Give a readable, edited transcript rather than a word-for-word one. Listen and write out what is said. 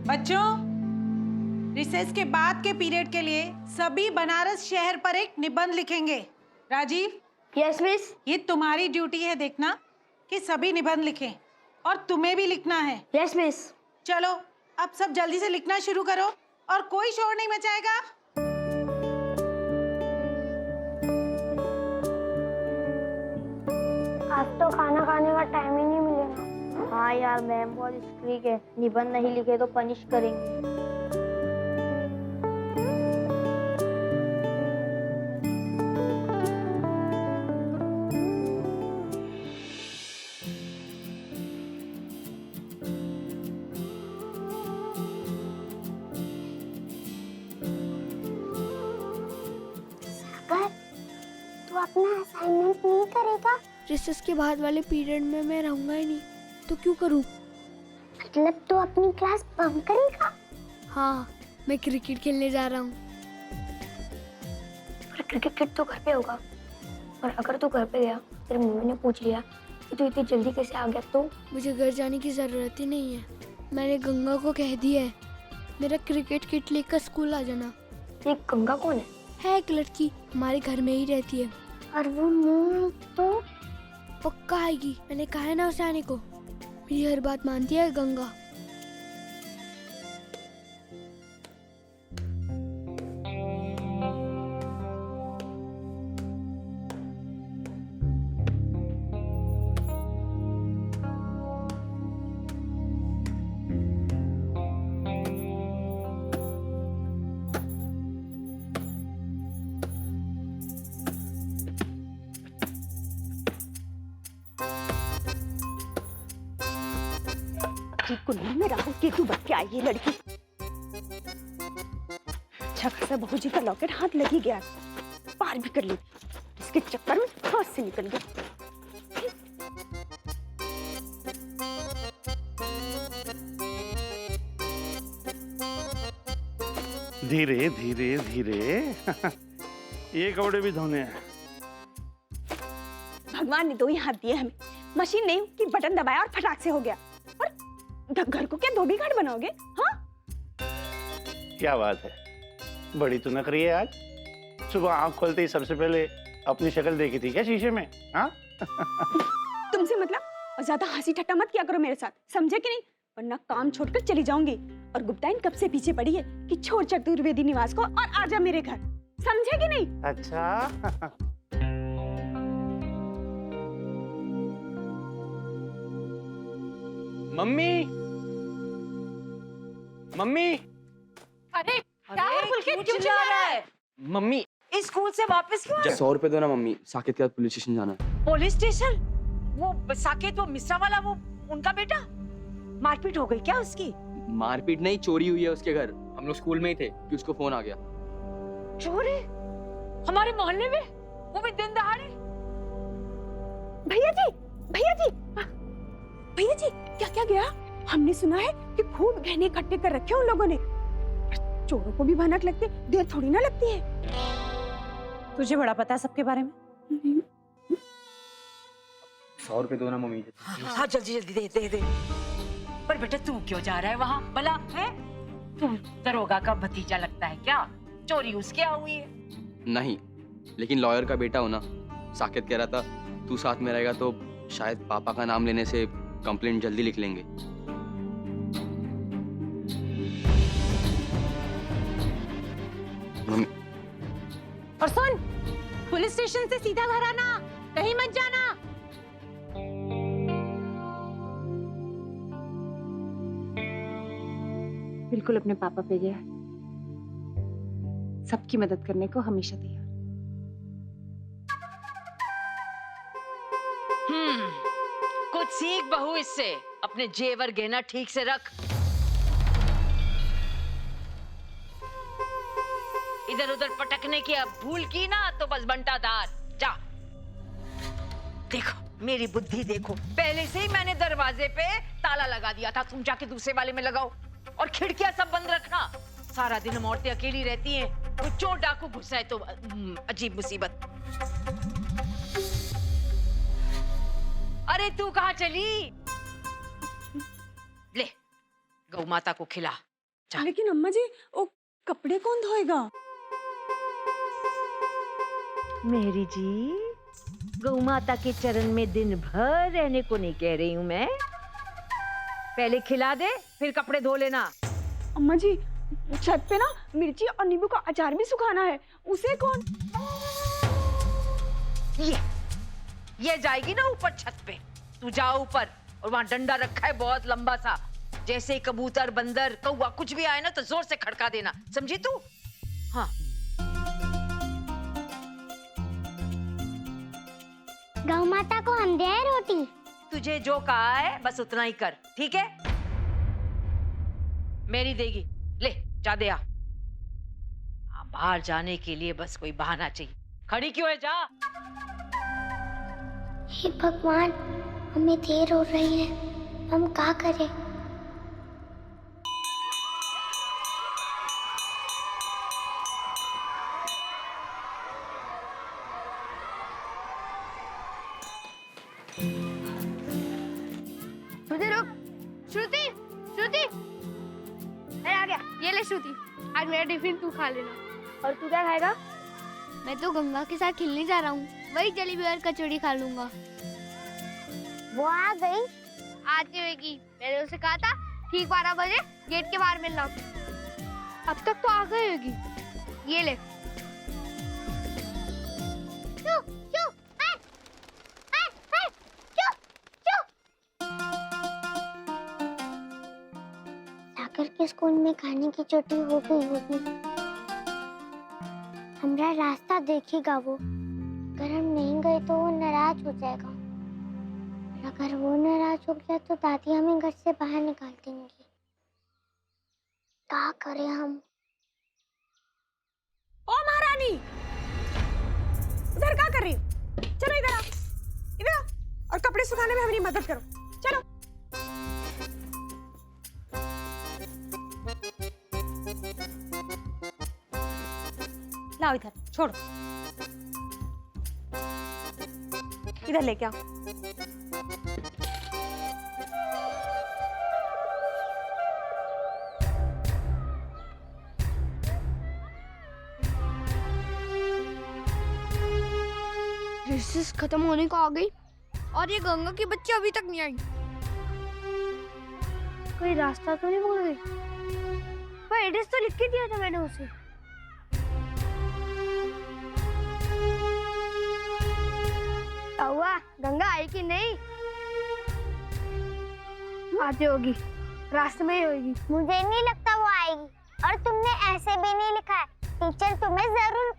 बच्चों, रिसेस के बाद के पीरियड के लिए सभी बनारस शहर पर एक निबंध लिखेंगे। राजीव। Yes miss. ये तुम्हारी ड्यूटी है देखना कि सभी निबंध लिखें और तुम्हें भी लिखना है। Yes miss. चलो अब सब जल्दी से लिखना शुरू करो और कोई शोर नहीं मचाएगा। आज तो खाना खाने का टाइम ही नहीं मिलेगा। हाँ यार, मैम बहुत स्ट्रिक्ट है, निबंध नहीं लिखे तो पनिश करेंगे। तू अपना असाइनमेंट नहीं करेगा? रिसेस के बाद वाले पीरियड में मैं रहूंगा ही नहीं, तो क्यों करूं? मतलब तू अपनी क्लास बंक करेगा? हाँ, मैं क्रिकेट खेलने जा रहा हूँ। पर क्रिकेट तो घर पे होगा, और अगर तू घर पे गया, तेरी मम्मी ने पूछ लिया कि तू इतनी जल्दी कैसे आ गया, तो मुझे घर जाने की जरूरत ही नहीं है। मैंने गंगा को कह दिया है, मेरा क्रिकेट किट लेकर स्कूल आ जाना। ये गंगा कौन है एक लड़की, हमारे घर में ही रहती है। और वो नहीं तो? पक्का आएगी, मैंने कहा है ना उसे आने को। मेरी हर बात मानती है गंगा। कुल्लू में राहु केतु बन के आई ये लड़की। अच्छा खासा बहू जी का लॉकेट हाथ लग ही गया, पार भी कर ली, इसके चक्कर में हाथ से निकल गया। धीरे धीरे धीरे ये कपड़े भी धोने हैं। भगवान ने दो ही हाथ दिए हमें, मशीन नहीं कि बटन दबाया और फटाक से हो गया। और घर को क्या धोबी घाट बनाओगे? हाँ, क्या बात है, बड़ी तो नखरी है आज। सुबह आंख खोलते ही सबसे पहले अपनी शक्ल देखी थी क्या शीशे में? हाँ तुमसे मतलब, और ज्यादा हंसी ठट्टा मत किया करो मेरे साथ, समझे कि नहीं? वरना काम छोड़कर चली जाऊंगी। और गुप्ताइन कब से पीछे पड़ी है कि छोड़ चतुर्वेदी निवास को और आजा मेरे घर, समझे कि नहीं? अच्छा मम्मी, मम्मी। अरे क्या है पुलकित, क्यों चिल्ला रहा है? मम्मी इस स्कूल से वापस क्यों आया? 100 रुपए दो ना मम्मी, साकेत के साथ पुलिस स्टेशन जाना है। Police station? वो साकेत, वो मिश्रा वाला, वो उनका बेटा? मारपीट हो गई क्या उसकी? मारपीट नहीं, चोरी हुई है उसके घर। हम लोग स्कूल में ही थे कि उसको फोन आ गया। चोरी? हमारे मोहल्ले में? वो भी दिन दहाड़े? भैया जी, भैया जी, भैया जी, क्या क्या गया? हमने सुना है कि खूब गहने इकट्ठे कर रखे उन लोगों ने। चोरों को भी भनक लगती, देर थोड़ी ना लगती है। तुझे बड़ा पता है सबके बारे में। 100 रुपए दो ना मम्मी। हाँ जल्दी जल्दी दे दे दे। पर बेटा तू क्यों जा रहा है वहाँ भला? है तू दरोगा का भतीजा लगता है क्या? चोरी उसके यहाँ हुई है? नहीं, लेकिन लॉयर का बेटा हो ना। साकेत कह रहा था तू साथ में रहेगा तो शायद पापा का नाम लेने से कंप्लेंट जल्दी लिख लेंगे। मम्मी। और सुन, पुलिस स्टेशन से सीधा घर आना, कहीं मत जाना। बिल्कुल अपने पापा पे गया, सबकी मदद करने को हमेशा तैयार। कुछ सीख बहू इससे, अपने जेवर गहना ठीक से रख। इधर उधर पटकने की अब भूल की ना तो बस बंटाधार। जा देखो मेरी बुद्धि देखो, पहले से ही मैंने दरवाजे पे ताला लगा दिया था, तुम जाके दूसरे वाले में लगाओ। और खिड़कियां सब बंद रखना, सारा दिन हम औरतें अकेली रहती हैं, वो चोर डाकू घुसा है तो अजीब मुसीबत। अरे तू कहाँ चली? ले गौ माता को खिला। जा। लेकिन अम्मा जी वो कपड़े कौन धोएगा? मेरी जी, गौ माता के चरण में दिन भर रहने को नहीं कह रही हूँ मैं। पहले खिला दे, फिर कपड़े धो लेना। अम्मा जी छत पे ना मिर्ची और नींबू का अचार भी सुखाना है, उसे कौन? ये जाएगी ना ऊपर छत पे। तू जा ऊपर, और वहां डंडा रखा है बहुत लंबा सा। जैसे कबूतर, बंदर, कौवा कुछ भी आए ना तो जोर से खड़का देना, समझी तू? हाँ। गौ माता को हम दे रोटी। तुझे जो कहा है बस उतना ही कर, ठीक है? मेरी देगी, ले जा दे आ। बाहर जाने के लिए बस कोई बहाना चाहिए। खड़ी क्यों है, जा। हे भगवान, हमें देर हो रही है, हम क्या करें? श्रुति रुक। श्रुति, श्रुति, मैं आ गया। ये ले श्रुति, आज मेरा टिफिन तू खा लेना। और तू क्या खाएगा? मैं तो गंगा के साथ खेलने जा रहा हूँ, वही जलेबी और कचौड़ी खा लूंगा। वो आ गई? आती होगी, मैंने उसे कहा था ठीक 12 बजे गेट के बाहर मिलना। अब तक तो आ गई होगी। ये ले। सागर के स्कूल में खाने की छुट्टी हो गई होगी। हमारा रास्ता देखेगा वो। अगर हम नहीं गए तो वो नाराज हो जाएगा। अगर वो नाराज हो गया तो दादी हमें घर से बाहर निकाल देंगी। क्या करें हम? ओ महारानी, उधर क्या कर रही हो? चलो इधर आ, इधर आ, और कपड़े सुखाने में हमारी मदद करो। चलो। लाओ इधर, छोड़ो। इधर लेके आओ। रिसेस खत्म होने को आ गई और ये गंगा की बच्ची अभी तक नहीं आई। कोई रास्ता तो नहीं भूल गई? वो एड्रेस तो लिख के दिया था मैंने उसे। क्या हुआ, गंगा आई कि नहीं? आती होगी, रास्ते में ही होगी। मुझे नहीं लगता वो आएगी। और तुमने ऐसे भी नहीं लिखा है, टीचर तुम्हें जरूर